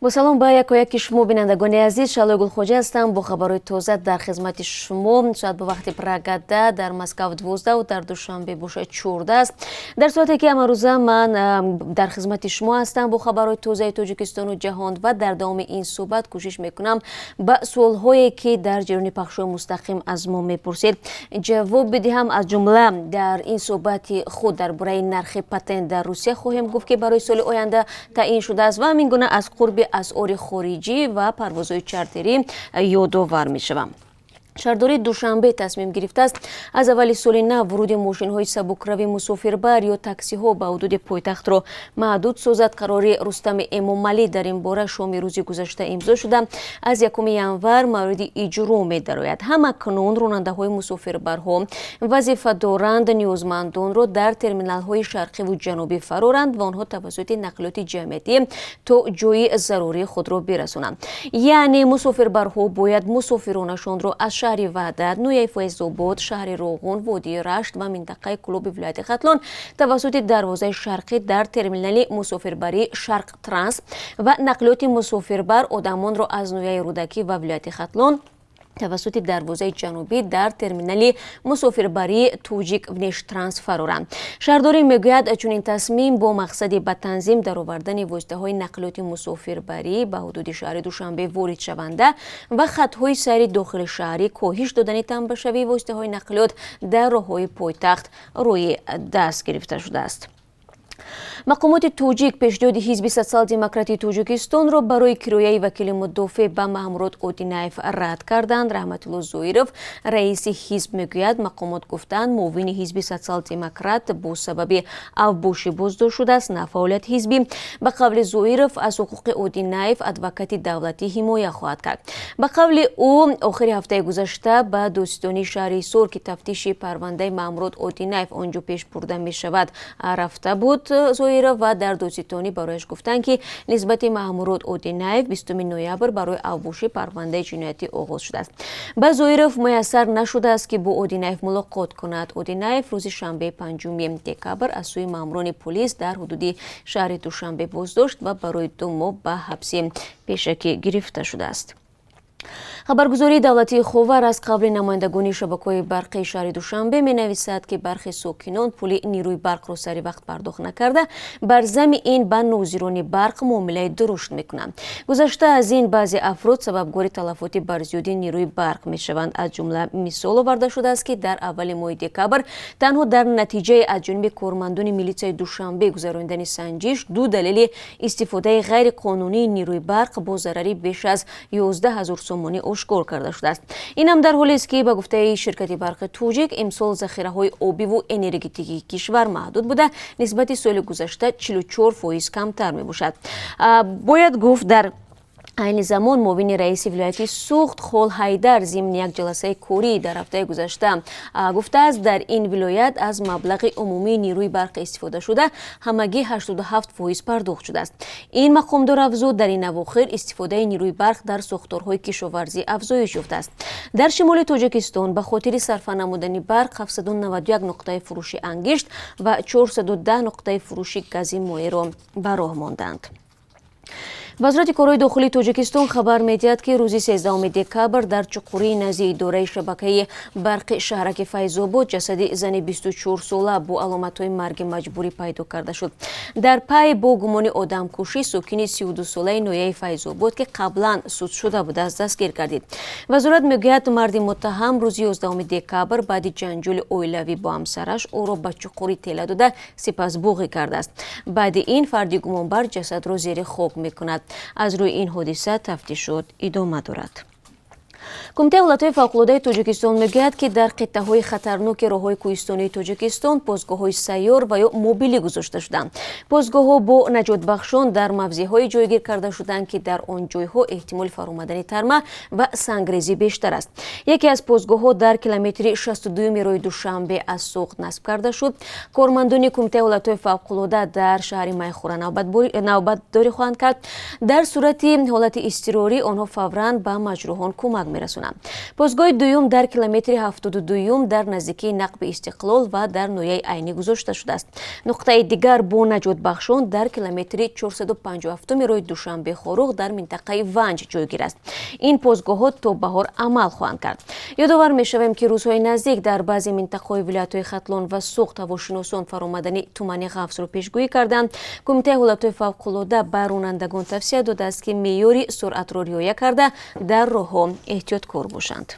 با سلام با یکی شما بینندگان عزیز، شالوی گلخوجه هستم با خبرهای تازه در خدمت شما. ساعت به وقت پراگده در مسکو 12 و در دوشنبه بوشه 14 است. در صورتی که امروزه من در خدمت شما هستم با خبرهای تازه تاجیکستان و جهان و در دام این صحبت کوشش میکنم با سوالهایی که در جریان پخش مستقیم از ما میپرسید جواب بدهم. از جمله در این صحبت خود درباره نرخ پتنت در روسیه خواهیم گفت که برای سال آینده تعیین شده است و همین گونه از قرب اسعار خارجی و پروازهای چارتری یادآور میشوم. شهرداری دوشنبه تصمیم گرفته است از اول سال نو ورود ماشین‌های سبکروی مسافربر یا تاکسی‌ها به حدود پایتخت را محدود سازد. قرار رستم امامعلی در این باره شام روز گذشته امضا شده. از 1 ینور مورد اجرا می‌دارد. همکنون راننده‌های مسافربرها وظیفه دارند نیازمندان را در ترمینال‌های شرقی و جنوبی فرارند و آنها توسط نقلیات جمعیتی تا جای ضروری خود را برسانند. یعنی مسافربرها باید مسافرانشان را از شهر وحدت، نوی فیض‌آباد، شهر روغون، وادی رشت و منطقه کلوب ولایت ختلان توسط دروازه شرقی در ترمینال مسافربری شرق ترانس و نقلیات مسافربر آدمان را از نوی رودکی و ولایت ختلان توسط دروازه جنوبی در ترمینال مسافربری توجیک ونش ترانس فرارند. شهرداری میگوید چون این تصمیم با مقصد به تنظیم درآوردن واسطه‌های نقلیات مسافربری به حدود شهر دوشنبه وارد شونده و خطهای سری داخل شهری کاهش دادن تنبشوی واسطه‌های نقلیات در راه‌های پایتخت روی دست گرفته شده است. مقامات توجیک پیشنهاد حزب سوسیال دموکراتی تاجیکستان را برای کرایه وکیل مدافع به محمود اودینایف رد کردند. رحمت الله زویرов رئیس حزب میگوید مقامات گفتند معاون حزب سوسیال دموکرات با سبب اوباش بازداشت شده است. نفعالیت حزبی به قول زویرов از حقوق اودینایف ادوکات دولتی حمایت خواهد کرد. به قول او آخر هفته گذشته به دوستانی شهر سور که تفتیش پرونده محمود اودینایف آنجا پیش برده می شود رفته بود و در دوستانی برایش گفتند که نسبت محمود اودینایف 20 نوامبر برای اوباش پرونده جنایتی آغاز شده است. به زویرов میسر نشده است که با اودینایف ملاقات کند. اودینایف روز شنبه 5 دکبر از سوی ماموران پلیس در حدود شهر دوشنبه بازداشت و برای 2 ماه به حبس پیشکی گرفته شده است. خبرگزاری دولتی خاور از قبل نمایندگان شبکه‌های برقی شهر دوشنبه می‌نویسد که برخی ساکنان پول نیروی برق را سر وقت پرداخت نکرده بر ضمن این به ناظران برق معامله درشت می‌کنند. گذشته از این بعضی افراد سببگار تلفات بر زیادی نیروی برق می‌شوند. از جمله مثال آورده شده است که در اول ماه دکبر تنها در نتیجه از جانب کارمندان میلیسای دوشنبه گذراندن سنجش 2 دلیل استفاده غیر قانونی نیروی برق با ضرری بیش از 11000 سومانی آشکار کرده شده است. این هم در حالی است که به گفته شرکت برق توجیک امسال ذخیره‌های آبی و انرژتیکی کشور محدود بوده نسبت سال گذشته 44% کمتر می باشد. باید گفت در این زمان معاون رئیس ولایت سوخت خال حیدر ضمن یک جلسه کوری در هفته گذشته گفته است در این ولایت از مبلغ عمومی نیروی برق استفاده شده همگی 87% پرداخت شده است. این مقامدار افزود در این اواخر استفاده نیروی برق در ساختارهای کشاورزی افزایش یافته است. در شمال تاجیکستان به خاطر صرف نمودن برق 791 نقطه فروشی انگشت و 410 نقطه فروشی گاز مایع را به راه ماندند. وزارت کارهای داخلی تاجیکستان خبر می‌دهد که روز 13 دکبر در چقوری نزدیک اداره شبکه برق شهرک فیض‌آباد جسد زن 24 ساله با علامت‌های مرگ مجبوری پیدا کرده شد. در پی با گمان آدمکشی ساکن 32 ساله نویه فیض‌آباد که قبلا سود شده بود از دستگیر گردید. وزارت می‌گوید مرد متهم روز 11 دکبر بعد جنجال اویلوی با همسرش او را به چقوری تله داده سپس بوغی کرده است. بعد این فرد گمانبر جسد را زیر خاک می‌کند. از روی این حادثه تفتیشات ادامه دارد. کمیته ولایت‌های فوق‌العاده تاجیکستان می‌گوید که در قطعه‌های خطرناک راه‌های کوهستانی تاجیکستان پاسگاه‌های سیار و یا موبیلی گذاشته شدند. پاسگاه‌ها با نجات بخشان در موضع‌های جایگیر کرده شدند که در آن جای‌ها احتمال فرآمدن ترمه و سنگریزی بیشتر است. یکی از پاسگاه‌ها در کیلومتر 62 راه دوشنبه از سوخت نصب کرده شد. کارمندان کمیته ولایت‌های فوق‌العاده در شهر میخوره نوبتداری خواهند کرد. در صورت حالت اضطراری آنها فوراً به مجروحان کمک мерасонанд. Постгоҳи дуюм дар километри 72 дар наздикии нақби Истиқлол ва дар ноҳияи Айнӣ гузошта шудааст. Нуқтаи дигар бо наҷотбахшон дар километри 457 роҳи Душанбе-Хорух дар минтақаи Ванҷ ҷойгир аст. Ин постгоҳҳо то баҳор амал хоҳанд кард. Ёдовар мешавем ки рӯзҳои наздик дар баъзе минтақаҳои вилоятҳои Хатлон ва Суғд ҳавошиносон фаромадани тумани ғафсро пешгӯӣ карданд. Кумитаи ҳолатҳои фавқулода ба ронандагон тавсия додааст ки меъёри суръатро риоя карда дар роҳҳо эҳтиёткор бошанд.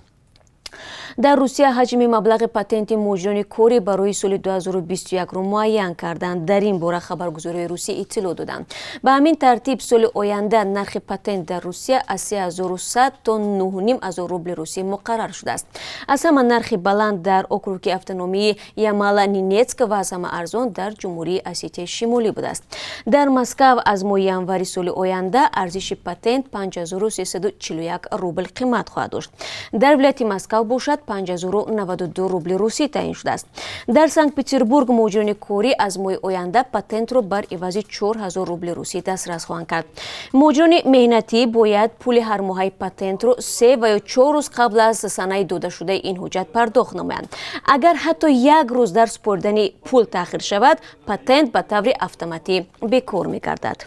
Дар Русия ҳаҷми маблағи патенти муҷирони корӣ барои соли 2021-ро муайян карданд. Дар ин бора хабаргузории Русия иттилоъ доданд. Ба ҳамин тартиб соли оянда нархи патент дар Русия аз 3100 то 9500 рубли русӣ муқаррар шудааст. Аз ҳама нархи баланд дар округи автономии Ямала-Ненецк ва аз ҳама арзон дар ҷумҳурии Осетияи Шимолӣ будааст. Дар Москав аз моҳи январи соли оянда арзиши патент 5341 рубл қимат хоҳад дошт. Дар вилояти Москав бошад 5092 рубли русӣ таъин шудааст. Дар Санкт-Петербург муҷирони корӣ аз моҳи оянда патентро бар ивази 4000 рубли русӣ дастрас хоҳанд кард. Муҷирони меҳнатӣ бояд пули ҳармоҳаи патентро 3 ва ё 4 рӯз қабл аз санаи додашудаи ин ҳуҷҷат пардохт намоянд. Агар ҳатто як рӯз дар супоридани пул таъхир шавад, патент ба таври автоматӣ бекор мегардад.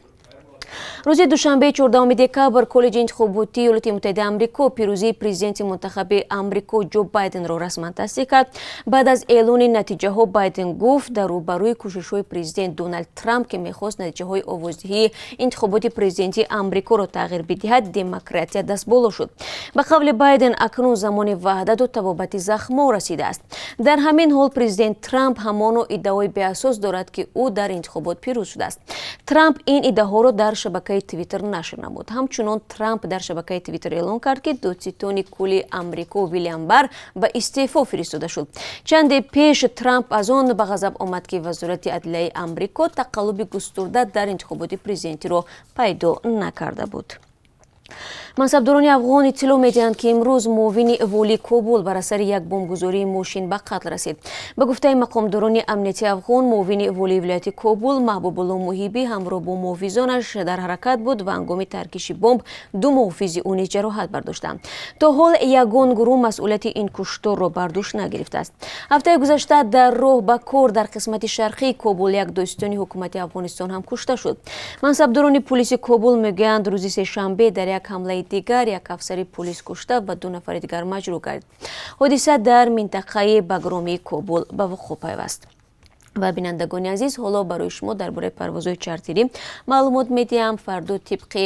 рӯзи душанбе 14 декабр коллеҷи интихоботии Иёлоти Муттаҳидаи Амрико пирӯзии президенти мунтахаби Амрико Ҷо Байденро расман тасдиқ кард. Баъд аз эълони натиҷаҳо Байден гуфт дар рӯбарӯи кӯшишҳои президент Дональд Трамп ки мехост натиҷаҳои овоздиҳии интихоботи президентии Амрикоро тағйир бидиҳад, демократия дастболо шуд. Ба қавли Байден акнун замони ваҳдату табобати захмо расидааст. Дар ҳамин ҳол президент Трамп ҳамоно иддаои беасос дорад ки ӯ дар интихобот пирӯз шудааст. Трамп ин иддаҳоро дар шабакаи Твиттер нашр намуд. Ҳамчунон Трамп дар шабакаи Твиттер эълон кард ки додситони кулли Амрико Вилиам Барр ба истеъфо фиристода шуд. Чанде пеш Трамп аз он ба ғазаб омад ки вазорати адлияи Амрико тақаллуби густурда дар интихоботи президентиро пайдо накарда буд. мансабдорони афғон иттилоъ медиҳанд ки имрӯз муовини волии Кобул бар асари як бомбгузории мошин ба қатл расид. Ба гуфтаи мақомдорони амнияти афғон, муовини волии вилояти Кобул Маҳбубулло Муҳибӣ ҳамроҳ бо муҳофизонаш дар ҳаракат буд ва ҳангоми таркиши бомб ду муҳофизи ӯ низ ҷароҳат бардоштанд. То ҳол ягон гурӯҳ масъулияти ин кушторро бар дӯш нагирифтааст. Ҳафтаи гузашта дар роҳ ба кор дар қисмати шарқии Кобул як дӯстони ҳукумати Афғонистон ҳам кушта шуд. Мансабдорони полиси Кобул мегӯянд рӯзи сешанбе дар як ҳамлаи дигар як афсари полис кушта ва ду нафари дигар маҷрӯҳ гардид. Ҳодиса дар минтақаи Багромии Кобул ба вуқӯъ пайваст. ва бинандагони азиз, ҳоло барои шумо дар бораи парвозҳои чартерӣ маълумот медиҳам. Фардо тибқи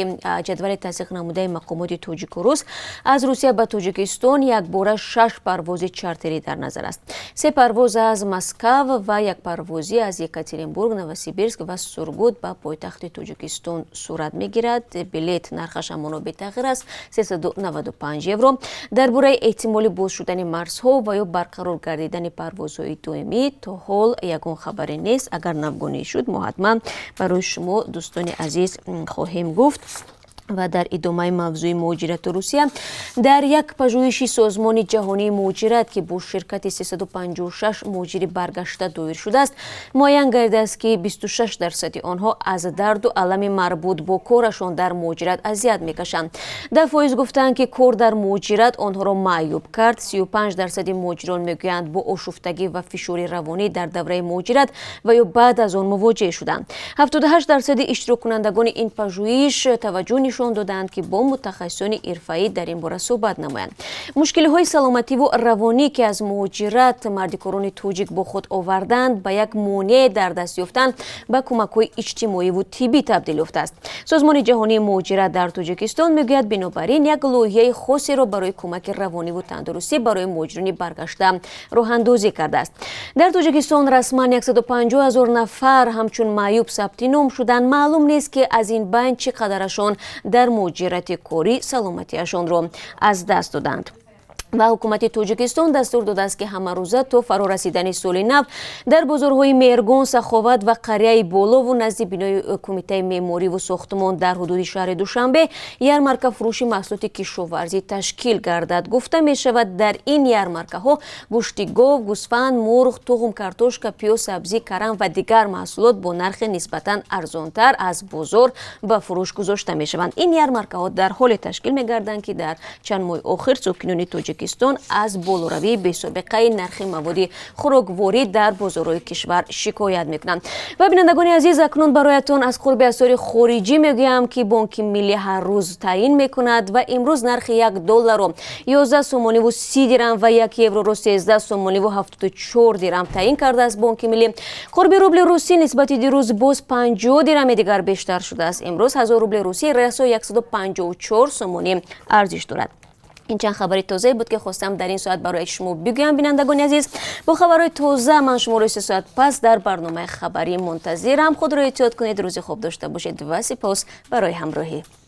ҷадвали тасдиқ намудаи мақомоти тоҷику рус аз Русия ба Тоҷикистон як бора 6 парвози чартерӣ дар назар аст. 3 парвоз аз Москав ва як парвози аз Екатеринбург, Новосибирск ва Сургут ба пойтахти Тоҷикистон сурат мегирад. Билет нархаш ҳамоно бетағйир аст 395 евро. Дар бораи эҳтимоли боз шудани марзҳо ва ё барқарор гардидани парвозҳои доимӣ то ҳол ягон хабаре нест. Агар навгонӣ шуд, мо ҳатман барои шумо дӯстони азиз хоҳем гуфт. ва дар идомаи мавзӯи муҳоҷирату Русия дар як пажӯҳиши созмони ҷаҳонии муҳоҷират ки бо ширкати 356 муҳоҷири баргашта доир шудааст, муайян гардидааст ки 26% онҳо аз дарду алами марбут бо корашон дар муҳоҷират азият мекашанд. 10% гуфтанд ки кор дар муҳоҷират онҳоро маъюб кард. 35% муҳоҷирон мегӯянд бо ошуфтагӣ ва фишори равонӣ дар давраи муҳоҷират ва ё баъд аз он мувоҷеҳ шуданд. 78% иштироккунандагони ин пажӯҳиш таваҷҷӯҳ нишон доданд ки бо мутахассисони ирфаӣ дар ин бора суҳбат намоянд. Мушкилиҳои саломативу равонӣ ки аз муҳоҷират мардикорони тоҷик бо худ оварданд ба як монеъ дар даст ёфтан ба кӯмакҳои иҷтимоиву тиббӣ табдил ёфтааст. Созмони ҷаҳонии муҳоҷират дар Тоҷикистон мегӯяд бинобар ин як лоиҳаи хосеро барои кӯмаки равониву тандурустӣ барои муҳоҷирони баргашта роҳандозӣ кардааст. Дар Тоҷикистон расман 150 000 нафар ҳамчун маъюб сабти ном шуданд. маълум нест ки аз ин байн чӣ қадарашон дар муҳоҷирати корӣ саломатиашонро аз даст доданд. ва ҳукумати тоҷикистон дастур додааст ки ҳамарӯза то фарорасидани соли нав дар бозорҳои Мергон, Саховат ва Қарияи Болову назди бинои кумитаи меъмориву сохтмон дар ҳудуди шаҳри Душанбе ярмарка фурӯши маҳсулоти кишоварзӣ ташкил гардад. Гуфта мешавад, дар ин ярмаркаҳо гӯшти гов, гӯсфанд, мурғ, туғм, картошка, пиёз, сабзӣ, карам ва дигар маҳсулот бо нархи нисбатан арзонтар аз бозор ба фурӯш гузошта мешаванд. Ин ярмаркаҳо дар ҳоле ташкил мегарданд ки дар чанд моҳи охир сокинони Тоҷикистон аз болоравии бесобиқаи нархи маводи хӯрокворӣ дар бозорҳои кишвар шикоят мекунанд. Ва бинандагони азиз, акнун бароятон аз қурби асъори хориҷӣ мегӯям ки Бонки миллӣ ҳар рӯз таъин мекунад ва имрӯз нархи $1 11 сомониву 30 дирам ва 1 евроро 13 сомониву 74 дирам таъин кардааст Бонки миллӣ. Қурби рубли русӣ нисбати дирӯз боз 50 дирами дигар бештар шудааст. Имрӯз 1000 рубли русӣ расо 154 сомонӣ арзиш дорад. ин чанд хабари тозае буд ки хостам дар ин соат барои шумо бигӯям. Бинандагони азиз, бо хабарҳои тоза ман шуморо 3 соат пас дар барномаи хабарӣ мунтазирам. худро эҳтиёт кунед, рӯзи хуб дошта бошед ва сипос барои ҳамроҳӣ.